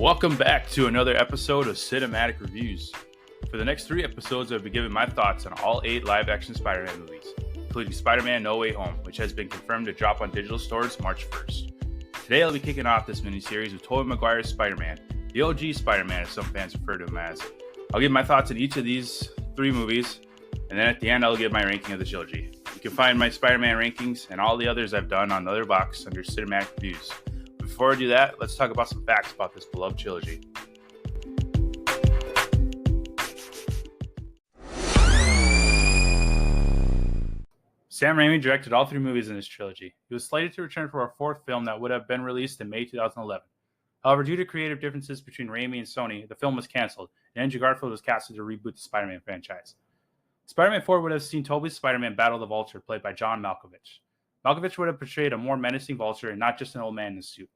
Welcome back to another episode of Cinematic Reviews. For the next 3 episodes, I'll be giving my thoughts on all 8 live-action Spider-Man movies, including Spider-Man No Way Home, which has been confirmed to drop on digital stores March 1st. Today, I'll be kicking off this miniseries with Tobey Maguire's Spider-Man, the OG Spider-Man as some fans refer to him as. I'll give my thoughts on each of these 3 movies, and then at the end, I'll give my ranking of the trilogy. You can find my Spider-Man rankings and all the others I've done on Letterboxd under Cinematic Reviews. Before I do that, let's talk about some facts about this beloved trilogy. Sam Raimi directed all 3 movies in this trilogy. He was slated to return for a 4th film that would have been released in May 2011. However, due to creative differences between Raimi and Sony, the film was canceled, and Andrew Garfield was casted to reboot the Spider-Man franchise. Spider-Man 4 would have seen Tobey's Spider-Man battle the Vulture, played by John Malkovich. Malkovich would have portrayed a more menacing Vulture and not just an old man in a suit.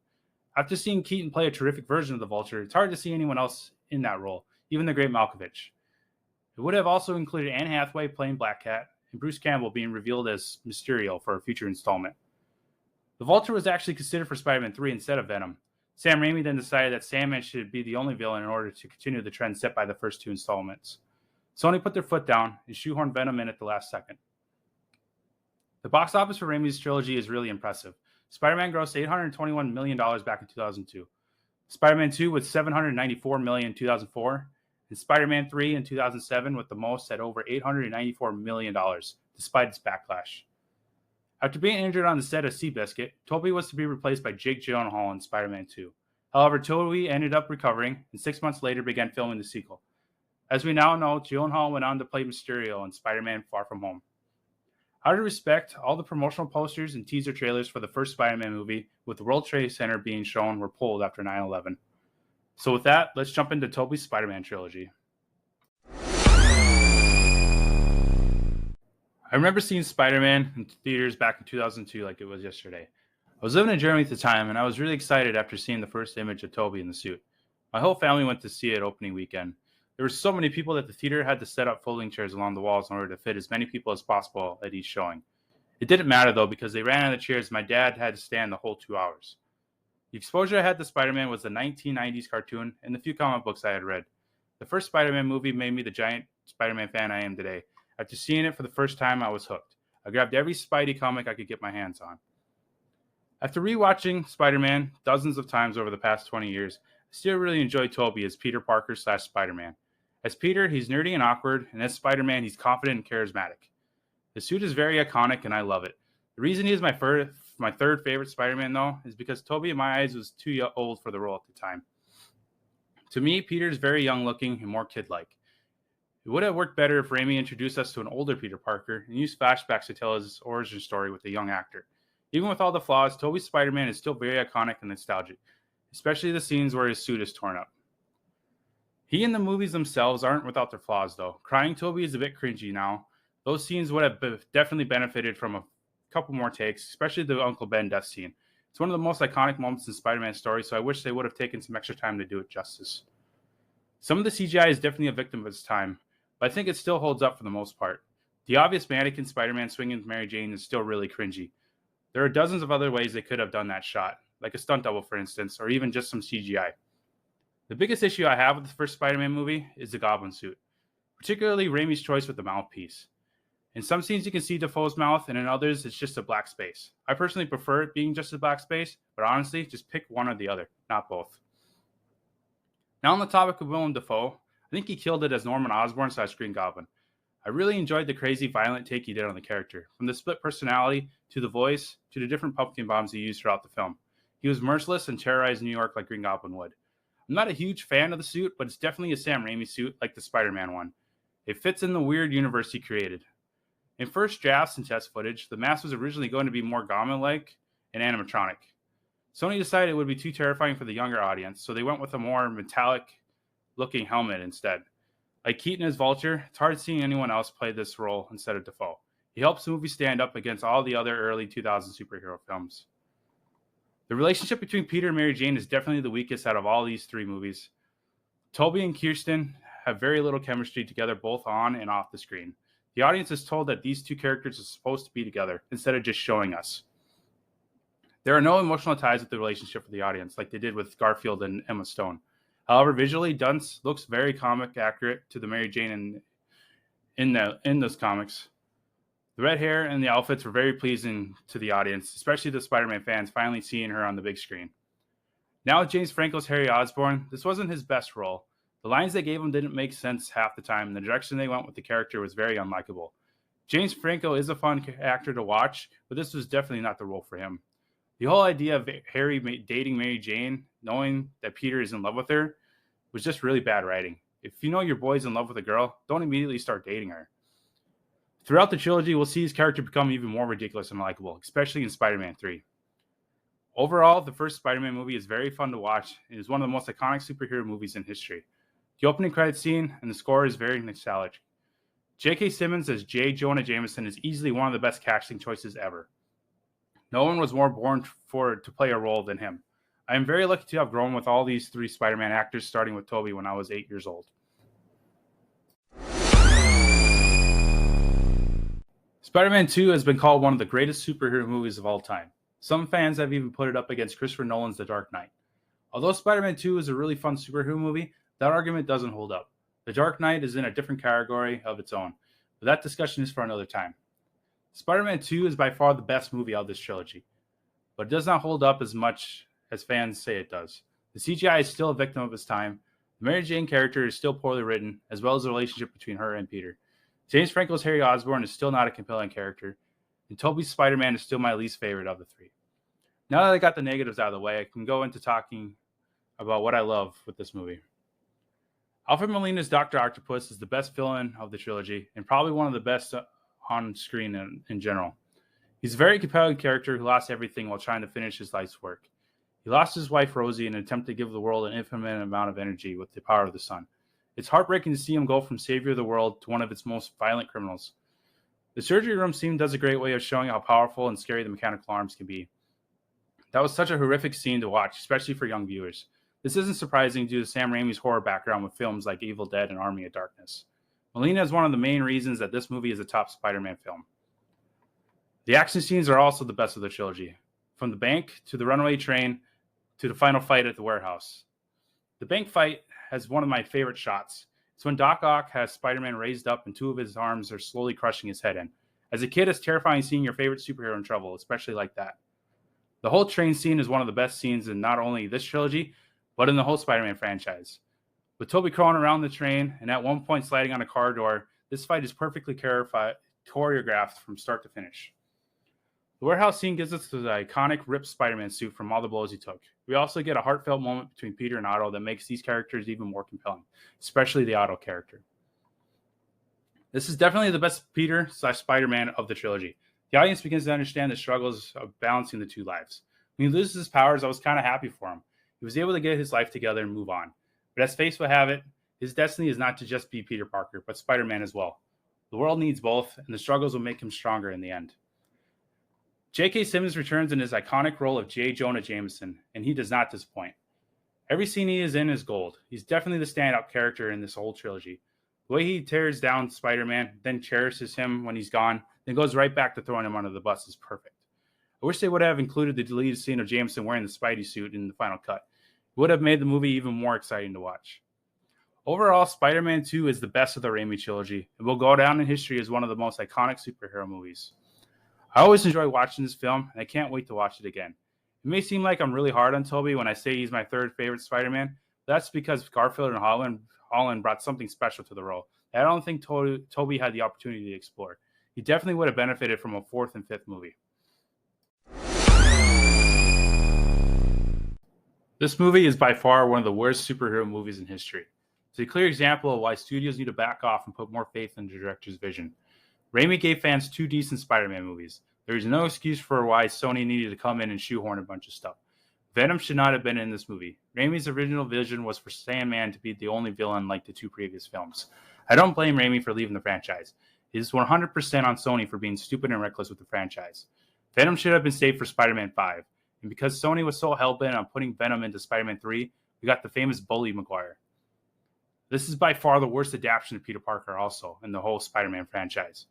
After seeing Keaton play a terrific version of the Vulture, it's hard to see anyone else in that role, even the great Malkovich. It would have also included Anne Hathaway playing Black Cat, and Bruce Campbell being revealed as Mysterio for a future installment. The Vulture was actually considered for Spider-Man 3 instead of Venom. Sam Raimi then decided that Sandman should be the only villain in order to continue the trend set by the first 2 installments. Sony put their foot down and shoehorned Venom in at the last second. The box office for Raimi's trilogy is really impressive. Spider-Man grossed $821 million back in 2002. Spider-Man 2 with $794 million in 2004. And Spider-Man 3 in 2007 with the most at over $894 million, despite its backlash. After being injured on the set of Seabiscuit, Tobey was to be replaced by Jake Gyllenhaal in Spider-Man 2. However, Tobey ended up recovering, and 6 months later began filming the sequel. As we now know, Gyllenhaal went on to play Mysterio in Spider-Man Far From Home. Out of respect, all the promotional posters and teaser trailers for the first Spider-Man movie with the World Trade Center being shown were pulled after 9/11. So with that, let's jump into Tobey's Spider-Man trilogy. I remember seeing Spider-Man in theaters back in 2002 like it was yesterday. I was living in Germany at the time, and I was really excited after seeing the first image of Tobey in the suit. My whole family went to see it opening weekend. There were so many people that the theater had to set up folding chairs along the walls in order to fit as many people as possible at each showing. It didn't matter though, because they ran out of chairs and my dad had to stand the whole 2 hours. The exposure I had to Spider-Man was the 1990s cartoon and the few comic books I had read. The first Spider-Man movie made me the giant Spider-Man fan I am today. After seeing it for the first time, I was hooked. I grabbed every Spidey comic I could get my hands on. After rewatching Spider-Man dozens of times over the past 20 years, I still really enjoy Tobey as Peter Parker / Spider-Man. As Peter, he's nerdy and awkward, and as Spider-Man, he's confident and charismatic. The suit is very iconic, and I love it. The reason he is my third favorite Spider-Man, though, is because Tobey, in my eyes, was too old for the role at the time. To me, Peter's very young-looking and more kid-like. It would have worked better if Raimi introduced us to an older Peter Parker and used flashbacks to tell his origin story with a young actor. Even with all the flaws, Tobey's Spider-Man is still very iconic and nostalgic, especially the scenes where his suit is torn up. He and the movies themselves aren't without their flaws, though. Crying Tobey is a bit cringy now. Those scenes would have definitely benefited from a couple more takes, especially the Uncle Ben death scene. It's one of the most iconic moments in Spider-Man's story, so I wish they would have taken some extra time to do it justice. Some of the CGI is definitely a victim of its time, but I think it still holds up for the most part. The obvious mannequin Spider-Man swinging with Mary Jane is still really cringy. There are dozens of other ways they could have done that shot, like a stunt double, for instance, or even just some CGI. The biggest issue I have with the first Spider-Man movie is the Goblin suit, particularly Raimi's choice with the mouthpiece. In some scenes you can see Dafoe's mouth, and in others it's just a black space. I personally prefer it being just a black space, but honestly, just pick one or the other, not both. Now on the topic of Willem Dafoe, I think he killed it as Norman Osborn / Green Goblin. I really enjoyed the crazy violent take he did on the character, from the split personality, to the voice, to the different pumpkin bombs he used throughout the film. He was merciless and terrorized New York like Green Goblin would. I'm not a huge fan of the suit, but it's definitely a Sam Raimi suit like the Spider-Man one. It fits in the weird universe he created. In first drafts and test footage, the mask was originally going to be more Goblin-like and animatronic. Sony decided it would be too terrifying for the younger audience, so they went with a more metallic-looking helmet instead. Like Keaton as Vulture, it's hard seeing anyone else play this role instead of Dafoe. He helps the movie stand up against all the other early 2000 superhero films. The relationship between Peter and Mary Jane is definitely the weakest out of all these 3 movies. Tobey and Kirsten have very little chemistry together both on and off the screen. The audience is told that these 2 characters are supposed to be together instead of just showing us. There are no emotional ties with the relationship for the audience like they did with Garfield and Emma Stone. However, visually, Dunst looks very comic accurate to the Mary Jane in those comics. The red hair and the outfits were very pleasing to the audience, especially the Spider-Man fans finally seeing her on the big screen. Now with James Franco's Harry Osborn, this wasn't his best role. The lines they gave him didn't make sense half the time, and the direction they went with the character was very unlikable. James Franco is a fun actor to watch, but this was definitely not the role for him. The whole idea of Harry dating Mary Jane, knowing that Peter is in love with her, was just really bad writing. If you know your boy's in love with a girl, don't immediately start dating her. Throughout the trilogy, we'll see his character become even more ridiculous and likable, especially in Spider-Man 3. Overall, the first Spider-Man movie is very fun to watch and is one of the most iconic superhero movies in history. The opening credits scene and the score is very nostalgic. J.K. Simmons as J. Jonah Jameson is easily one of the best casting choices ever. No one was more born to play a role than him. I am very lucky to have grown with all these three Spider-Man actors, starting with Tobey when I was 8 years old. Spider-Man 2 has been called one of the greatest superhero movies of all time. Some fans have even put it up against Christopher Nolan's The Dark Knight. Although Spider-Man 2 is a really fun superhero movie, that argument doesn't hold up. The Dark Knight is in a different category of its own, but that discussion is for another time. Spider-Man 2 is by far the best movie of this trilogy, but it does not hold up as much as fans say it does. The CGI is still a victim of its time. The Mary Jane character is still poorly written, as well as the relationship between her and Peter. James Franco's Harry Osborn is still not a compelling character, and Tobey's Spider-Man is still my least favorite of the three. Now that I got the negatives out of the way, I can go into talking about what I love with this movie. Alfred Molina's Dr. Octopus is the best villain of the trilogy, and probably one of the best on screen in general. He's a very compelling character who lost everything while trying to finish his life's work. He lost his wife Rosie in an attempt to give the world an infinite amount of energy with the power of the sun. It's heartbreaking to see him go from savior of the world to one of its most violent criminals. The surgery room scene does a great way of showing how powerful and scary the mechanical arms can be. That was such a horrific scene to watch, especially for young viewers. This isn't surprising due to Sam Raimi's horror background with films like Evil Dead and Army of Darkness. Molina is one of the main reasons that this movie is a top Spider-Man film. The action scenes are also the best of the trilogy, from the bank to the runaway train to the final fight at the warehouse. The bank fight has one of my favorite shots. It's when Doc Ock has Spider-Man raised up and two of his arms are slowly crushing his head in. As a kid, it's terrifying seeing your favorite superhero in trouble, especially like that. The whole train scene is one of the best scenes in not only this trilogy, but in the whole Spider-Man franchise. With Tobey crawling around the train and at one point sliding on a car door, this fight is perfectly choreographed from start to finish. The warehouse scene gives us the iconic ripped Spider-Man suit from all the blows he took. We also get a heartfelt moment between Peter and Otto that makes these characters even more compelling, especially the Otto character. This is definitely the best Peter/Spider-Man of the trilogy. The audience begins to understand the struggles of balancing the two lives. When he loses his powers, I was kind of happy for him. He was able to get his life together and move on. But as fate would have it, his destiny is not to just be Peter Parker, but Spider-Man as well. The world needs both, and the struggles will make him stronger in the end. J.K. Simmons returns in his iconic role of J. Jonah Jameson, and he does not disappoint. Every scene he is in is gold. He's definitely the standout character in this whole trilogy. The way he tears down Spider-Man, then cherishes him when he's gone, then goes right back to throwing him under the bus is perfect. I wish they would have included the deleted scene of Jameson wearing the Spidey suit in the final cut. It would have made the movie even more exciting to watch. Overall, Spider-Man 2 is the best of the Raimi trilogy and will go down in history as one of the most iconic superhero movies. I always enjoy watching this film, and I can't wait to watch it again. It may seem like I'm really hard on Tobey when I say he's my third favorite Spider-Man, but that's because Garfield and Holland brought something special to the role that I don't think Tobey had the opportunity to explore. He definitely would have benefited from a fourth and fifth movie. This movie is by far one of the worst superhero movies in history. It's a clear example of why studios need to back off and put more faith in the director's vision. Raimi gave fans 2 decent Spider-Man movies. There is no excuse for why Sony needed to come in and shoehorn a bunch of stuff. Venom should not have been in this movie. Raimi's original vision was for Sandman to be the only villain like the 2 previous films. I don't blame Raimi for leaving the franchise. It is 100% on Sony for being stupid and reckless with the franchise. Venom should have been saved for Spider-Man 5. And because Sony was so hell-bent on putting Venom into Spider-Man 3, we got the famous bully Maguire. This is by far the worst adaptation of Peter Parker also in the whole Spider-Man franchise.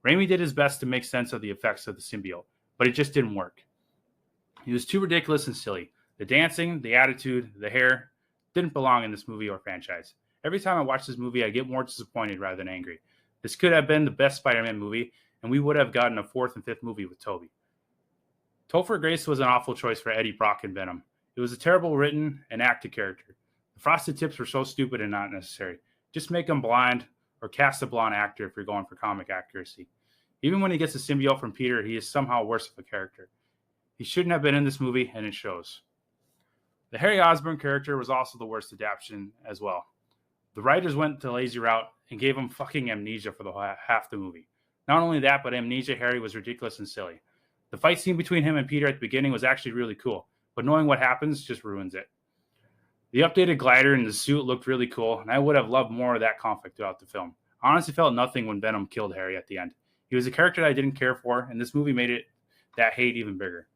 Raimi did his best to make sense of the effects of the symbiote, but it just didn't work. He was too ridiculous and silly. The dancing, the attitude, the hair, didn't belong in this movie or franchise. Every time I watch this movie, I get more disappointed rather than angry. This could have been the best Spider-Man movie, and we would have gotten a fourth and fifth movie with Tobey. Topher Grace was an awful choice for Eddie Brock and Venom. It was a terrible written and acted character. The frosted tips were so stupid and not necessary. Just make him blind or cast a blonde actor if you're going for comic accuracy. Even when he gets a symbiote from Peter, he is somehow worse of a character. He shouldn't have been in this movie, and it shows. The Harry Osborn character was also the worst adaptation as well. The writers went the lazy route and gave him fucking amnesia for the half the movie. Not only that, but Amnesia Harry was ridiculous and silly. The fight scene between him and Peter at the beginning was actually really cool, but knowing what happens just ruins it. The updated glider and the suit looked really cool, and I would have loved more of that conflict throughout the film. I honestly felt nothing when Venom killed Harry at the end. He was a character that I didn't care for, and this movie made that hate even bigger.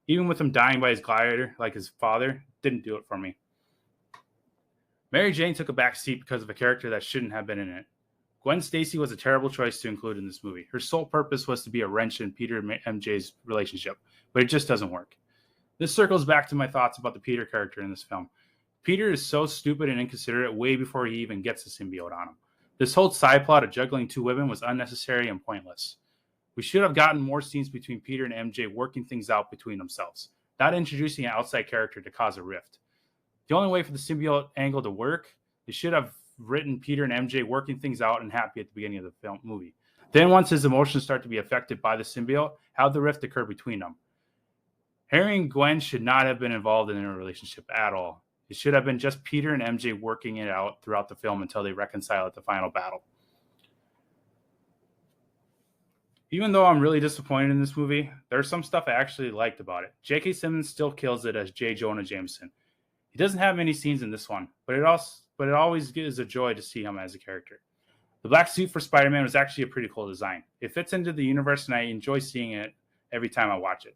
Even with him dying by his glider, like his father, didn't do it for me. Mary Jane took a back seat because of a character that shouldn't have been in it. Gwen Stacy was a terrible choice to include in this movie. Her sole purpose was to be a wrench in Peter and MJ's relationship, but it just doesn't work. This circles back to my thoughts about the Peter character in this film. Peter is so stupid and inconsiderate way before he even gets the symbiote on him. This whole side plot of juggling two women was unnecessary and pointless. We should have gotten more scenes between Peter and MJ working things out between themselves, not introducing an outside character to cause a rift. The only way for the symbiote angle to work, they should have written Peter and MJ working things out and happy at the beginning of the movie. Then once his emotions start to be affected by the symbiote, have the rift occur between them. Harry and Gwen should not have been involved in a relationship at all. It should have been just Peter and MJ working it out throughout the film until they reconcile at the final battle. Even though I'm really disappointed in this movie, there's some stuff I actually liked about it. J.K. Simmons still kills it as J. Jonah Jameson. He doesn't have many scenes in this one, but it always gives a joy to see him as a character. The black suit for Spider-Man was actually a pretty cool design. It fits into the universe, and I enjoy seeing it every time I watch it.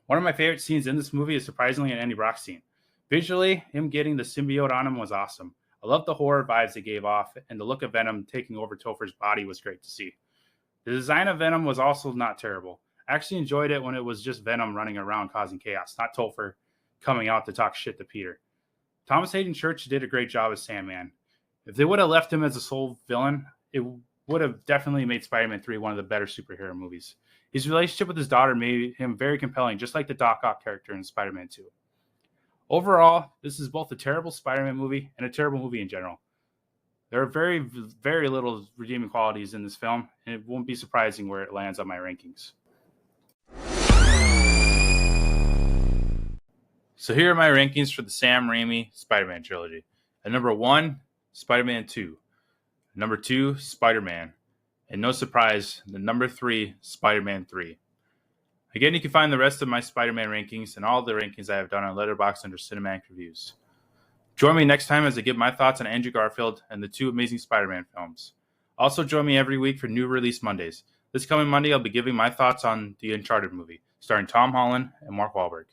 One of my favorite scenes in this movie is surprisingly an Eddie Brock scene. Visually, him getting the symbiote on him was awesome. I loved the horror vibes it gave off, and the look of Venom taking over Topher's body was great to see. The design of Venom was also not terrible. I actually enjoyed it when it was just Venom running around causing chaos, not Topher coming out to talk shit to Peter. Thomas Hayden Church did a great job as Sandman. If they would have left him as a sole villain, it would have definitely made Spider-Man 3 one of the better superhero movies. His relationship with his daughter made him very compelling, just like the Doc Ock character in Spider-Man 2. Overall, this is both a terrible Spider-Man movie and a terrible movie in general. There are very, very little redeeming qualities in this film, and it won't be surprising where it lands on my rankings. So here are my rankings for the Sam Raimi Spider-Man trilogy. At number 1, Spider-Man 2. Number 2, Spider-Man. And no surprise, the number 3, Spider-Man 3. Again, you can find the rest of my Spider-Man rankings and all the rankings I have done on Letterboxd under Cinematic Reviews. Join me next time as I give my thoughts on Andrew Garfield and the 2 Amazing Spider-Man films. Also join me every week for New Release Mondays. This coming Monday, I'll be giving my thoughts on the Uncharted movie, starring Tom Holland and Mark Wahlberg.